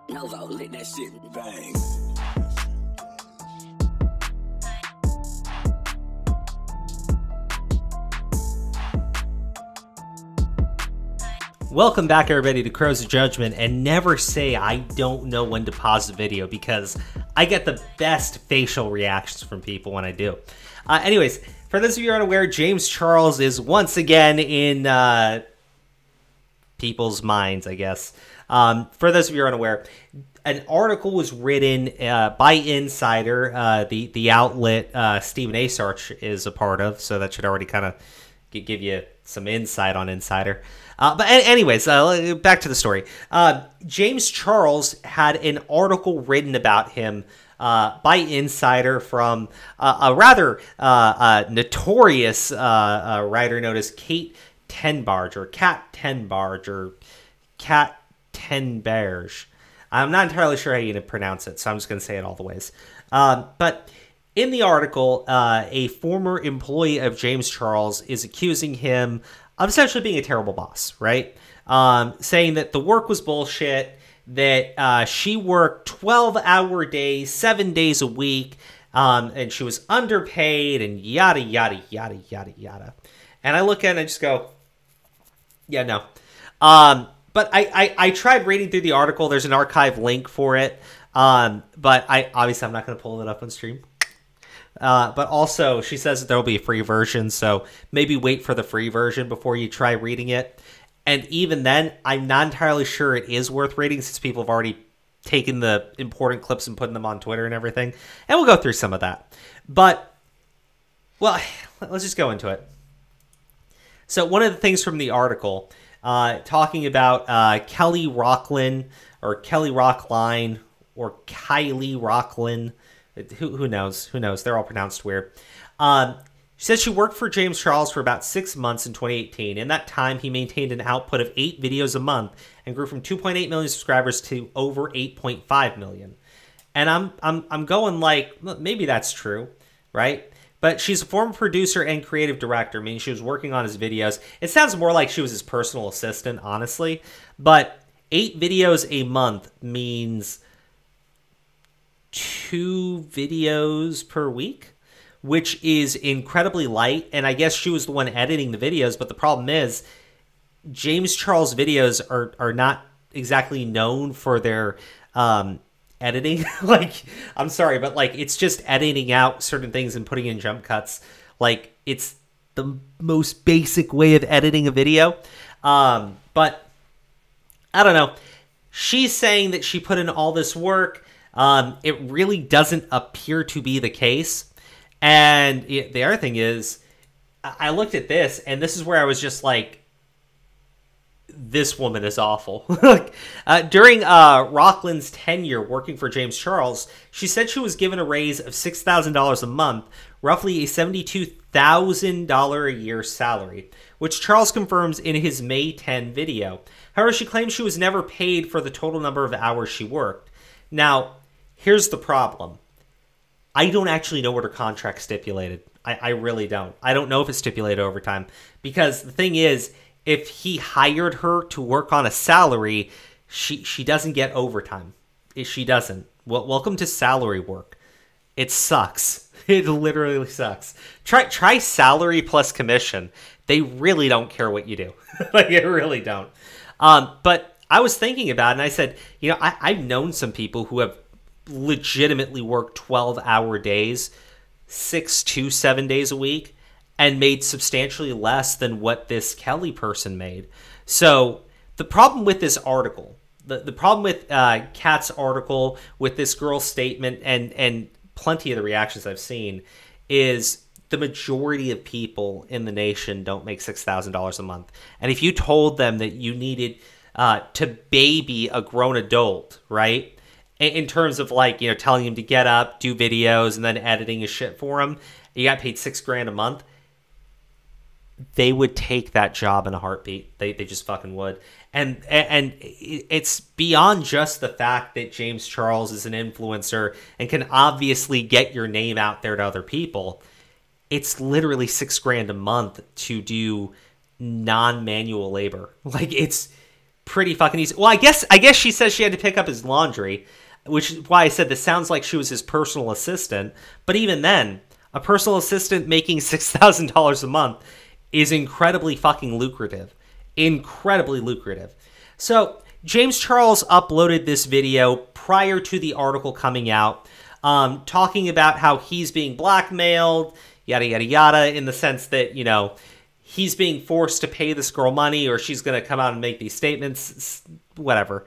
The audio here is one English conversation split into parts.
Novo lit that shit bang. Welcome back, everybody, to Crow's Judgment, and never say I don't know when to pause the video because I get the best facial reactions from people when I do. Anyways, for those of you who are unaware, James Charles is once again in people's minds, I guess. For those of you who are unaware, an article was written by Insider, the outlet Stephen Asarch is a part of, so that should already kind of give you some insight on Insider. But anyways, back to the story. James Charles had an article written about him by Insider from a rather notorious writer known as Kate Tenbarge, or Kat Tenbarge, or Kat Tenbarge. I'm not entirely sure how you pronounce it, so I'm just going to say it all the ways. But in the article, a former employee of James Charles is accusing him of essentially being a terrible boss, right? Saying that the work was bullshit, that she worked 12-hour days, 7 days a week, and she was underpaid, and yada, yada, yada, yada, yada. And I look at it and I just go, yeah, no. But I tried reading through the article. There's an archive link for it. But obviously I'm not going to pull it up on stream. But also, she says that there will be a free version, so maybe wait for the free version before you try reading it. And even then, I'm not entirely sure it is worth reading since people have already taken the important clips and putting them on Twitter and everything. And we'll go through some of that. But, well, let's just go into it. So one of the things from the article, talking about Kelly Rockline, or Kelly Rockline, or Kylie Rockline. Who knows? Who knows? They're all pronounced weird. She says she worked for James Charles for about 6 months in 2018. In that time, he maintained an output of 8 videos a month and grew from 2.8 million subscribers to over 8.5 million. And I'm going like, maybe that's true, right? But she's a former producer and creative director, meaning she was working on his videos. It sounds more like she was his personal assistant, honestly. But 8 videos a month means 2 videos per week, which is incredibly light. And I guess she was the one editing the videos, but the problem is James Charles videos are not exactly known for their editing. Like, I'm sorry, but like, it's just editing out certain things and putting in jump cuts. Like, it's the most basic way of editing a video. But I don't know. She's saying that she put in all this work. It really doesn't appear to be the case. And the other thing is, I looked at this, and this is where I was just like, this woman is awful. During Rocklin's tenure working for James Charles, she said she was given a raise of $6,000 a month, roughly a $72,000 a year salary, which Charles confirms in his May 10 video. However, she claims she was never paid for the total number of hours she worked. Now, here's the problem. I don't actually know what her contract stipulated. I really don't. I don't know if it's stipulated overtime. Because the thing is, if he hired her to work on a salary, she doesn't get overtime. She doesn't. Well, welcome to salary work. It sucks. It literally sucks. Try salary plus commission. They really don't care what you do. Like, they really don't. But I was thinking about it, and I said, you know, I've known some people who have legitimately worked 12-hour days, 6 to 7 days a week, and made substantially less than what this Kelly person made. So the problem with this article, the problem with Kat's article, with this girl's statement, and plenty of the reactions I've seen, is the majority of people in the nation don't make $6,000 a month. And if you told them that you needed to baby a grown adult, right? In terms of, like, you know, telling him to get up, do videos, and then editing his shit for him, you got paid $6,000 a month, they would take that job in a heartbeat. They just fucking would. And it's beyond just the fact that James Charles is an influencer and can obviously get your name out there to other people. It's literally $6,000 a month to do non-manual labor. Like, it's pretty fucking easy. Well, I guess she says she had to pick up his laundry, which is why I said this sounds like she was his personal assistant. But even then, a personal assistant making $6,000 a month is incredibly fucking lucrative. Incredibly lucrative. So James Charles uploaded this video prior to the article coming out, talking about how he's being blackmailed, yada, yada, yada, in the sense that, you know, he's being forced to pay this girl money or she's going to come out and make these statements, whatever.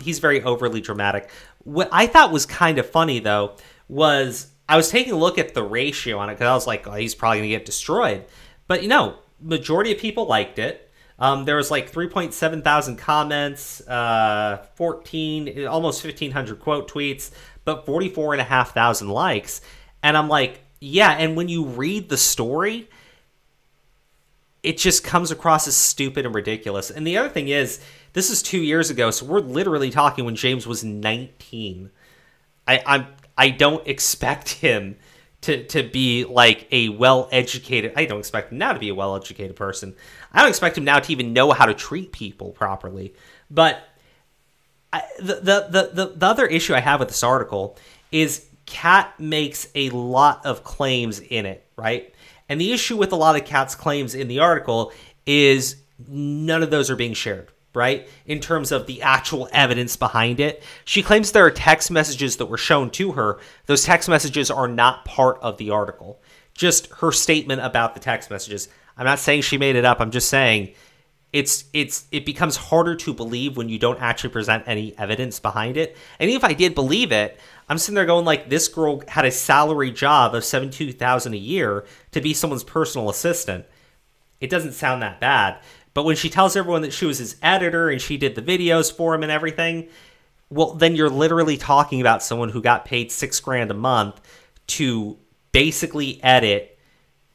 He's very overly dramatic. What I thought was kind of funny, though, was I was taking a look at the ratio on it because I was like, oh, he's probably going to get destroyed. But, you know, majority of people liked it. There was like 3.7 thousand comments, almost 1,500 quote tweets, but 44,500 likes. And I'm like, yeah, and when you read the story, it just comes across as stupid and ridiculous. And the other thing is, this is 2 years ago, so we're literally talking when James was 19. I don't expect him to be like a well-educated... I don't expect him now to be a well-educated person. I don't expect him now to even know how to treat people properly. But the other issue I have with this article is Kat makes a lot of claims in it, right? And the issue with a lot of Kat's claims in the article is none of those are being shared, right? In terms of the actual evidence behind it. She claims there are text messages that were shown to her. Those text messages are not part of the article. Just her statement about the text messages. I'm not saying she made it up. I'm just saying it becomes harder to believe when you don't actually present any evidence behind it. And even if I did believe it, I'm sitting there going like, this girl had a salary job of $72,000 a year to be someone's personal assistant. It doesn't sound that bad. But when she tells everyone that she was his editor and she did the videos for him and everything, well, then you're literally talking about someone who got paid $6,000 a month to basically edit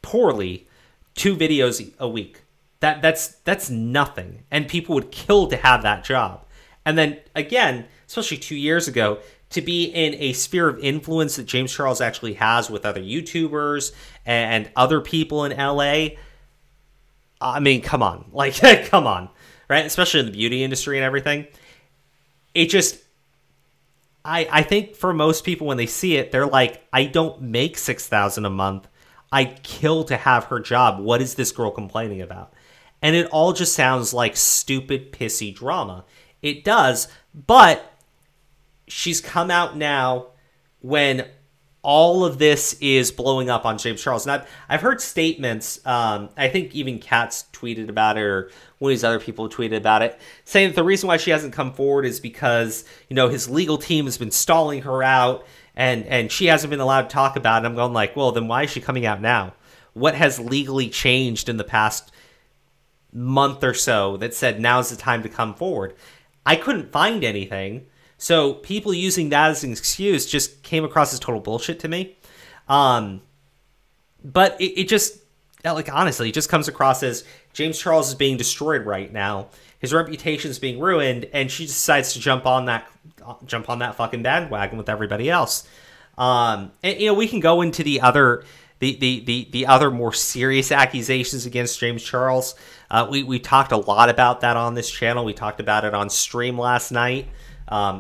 poorly 2 videos a week. That's nothing. And people would kill to have that job. And then again, especially 2 years ago, to be in a sphere of influence that James Charles actually has with other YouTubers and other people in LA. I mean, come on. Like, come on. Right? Especially in the beauty industry and everything. It just... I think for most people when they see it, they're like, I don't make $6,000 a month. I kill to have her job. What is this girl complaining about? And it all just sounds like stupid, pissy drama. It does, but she's come out now when all of this is blowing up on James Charles. And I've heard statements, I think even Kat's tweeted about it, or one of these other people tweeted about it, saying that the reason why she hasn't come forward is because, you know, his legal team has been stalling her out, and she hasn't been allowed to talk about it. I'm going like, well, then why is she coming out now? What has legally changed in the past month or so that said now's the time to come forward? I couldn't find anything. So people using that as an excuse just came across as total bullshit to me. But it just, like, honestly, it just comes across as James Charles is being destroyed right now. His reputation is being ruined, and she decides to jump on that fucking bandwagon with everybody else. And, you know, we can go into the other more serious accusations against James Charles. We talked a lot about that on this channel. We talked about it on stream last night.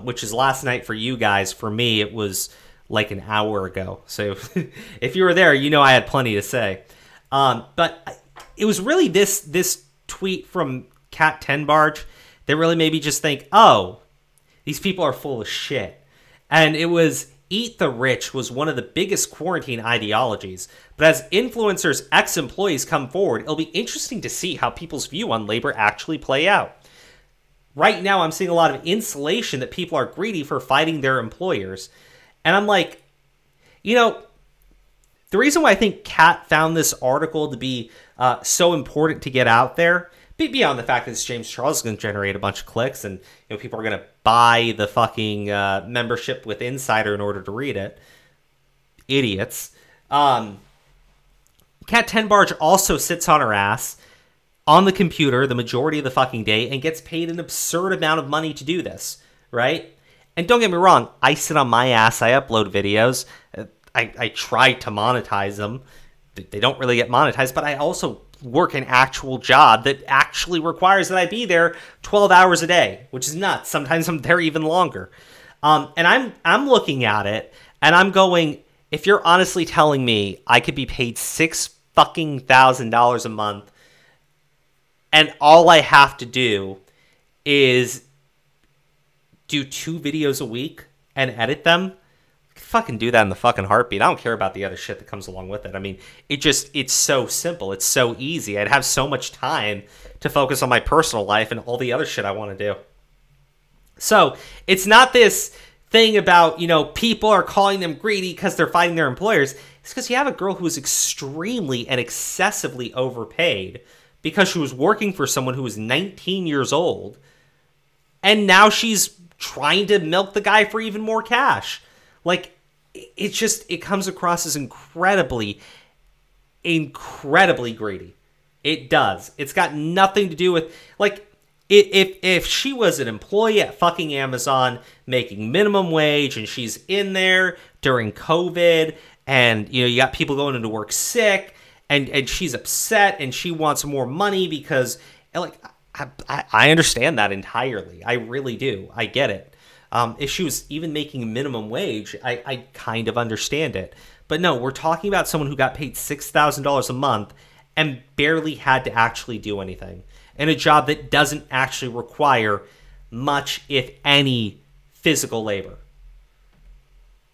Which is last night for you guys. For me, it was like an hour ago. So if you were there, you know I had plenty to say. But it was really this tweet from Kat Tenbarge that really made me just think, oh, these people are full of shit. And it was, eat the rich was one of the biggest quarantine ideologies. But as influencers, ex-employees come forward, it'll be interesting to see how people's view on labor actually play out. Right now, I'm seeing a lot of insulation that people are greedy for fighting their employers. And I'm like, you know, the reason why I think Kat found this article to be so important to get out there, beyond the fact that it's James Charles is going to generate a bunch of clicks and, you know, people are going to buy the fucking membership with Insider in order to read it. Idiots. Kat Tenbarge also sits on her ass on the computer the majority of the fucking day and gets paid an absurd amount of money to do this, right? And don't get me wrong, I sit on my ass, I upload videos, I try to monetize them. They don't really get monetized, but I also work an actual job that actually requires that I be there 12 hours a day, which is nuts. Sometimes I'm there even longer. And I'm looking at it and I'm going, if you're honestly telling me I could be paid $6,000 a month and all I have to do is do 2 videos a week and edit them, fucking do that in the fucking heartbeat. I don't care about the other shit that comes along with it. I mean, it's so simple. It's so easy. I'd have so much time to focus on my personal life and all the other shit I want to do. So it's not this thing about, people are calling them greedy because they're fighting their employers. It's because you have a girl who is extremely and excessively overpaid because she was working for someone who was 19 years old. And now she's trying to milk the guy for even more cash. Like, it comes across as incredibly, incredibly greedy. It does. It's got nothing to do with, like, if she was an employee at fucking Amazon making minimum wage and she's in there during COVID and, you got people going into work sick and she's upset and she wants more money because, like, I understand that entirely. I really do. I get it. If she was even making minimum wage, I kind of understand it. But no, we're talking about someone who got paid $6,000 a month and barely had to actually do anything. In a job that doesn't actually require much, if any, physical labor.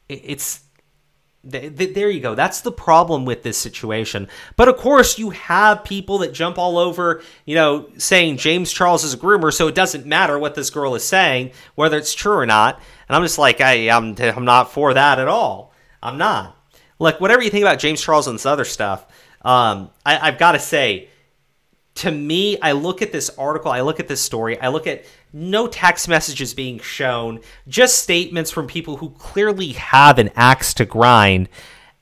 There you go. That's the problem with this situation. But of course, you have people that jump all over, saying James Charles is a groomer, so it doesn't matter what this girl is saying, whether it's true or not. And I'm just like, I'm not for that at all. I'm not. Like, whatever you think about James Charles and this other stuff, I've got to say, to me, I look at this article, I look at this story, I look at no text messages being shown, just statements from people who clearly have an axe to grind.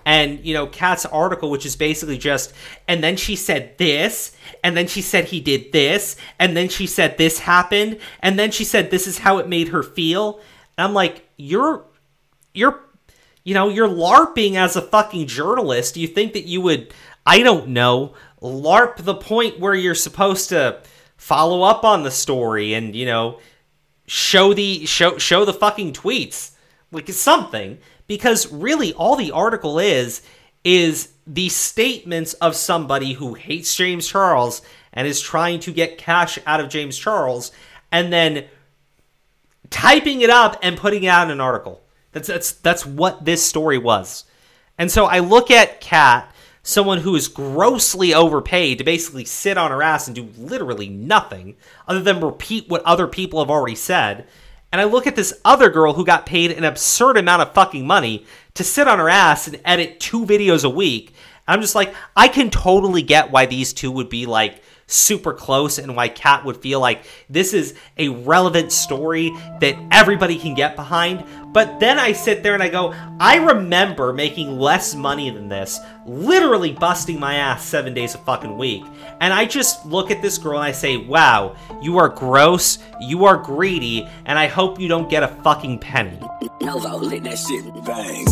And, Kat's article, which is basically just, and then she said this, and then she said he did this, and then she said this happened, and then she said this is how it made her feel. And I'm like, you're LARPing as a fucking journalist. You think that you would, I don't know, LARP the point where you're supposed to follow up on the story and, show the fucking tweets. Like, something. Because really all the article is the statements of somebody who hates James Charles and is trying to get cash out of James Charles and then typing it up and putting it out in an article. That's what this story was. And so I look at Kat, someone who is grossly overpaid to basically sit on her ass and do literally nothing other than repeat what other people have already said. And I look at this other girl who got paid an absurd amount of fucking money to sit on her ass and edit 2 videos a week. And I'm just like, I can totally get why these two would be like super close and why Kat would feel like this is a relevant story that everybody can get behind. But then I sit there and I go, I remember making less money than this, literally busting my ass 7 days a fucking week. And I just look at this girl and I say, wow, you are gross, you are greedy, and I hope you don't get a fucking penny. Novo lit that shit bang.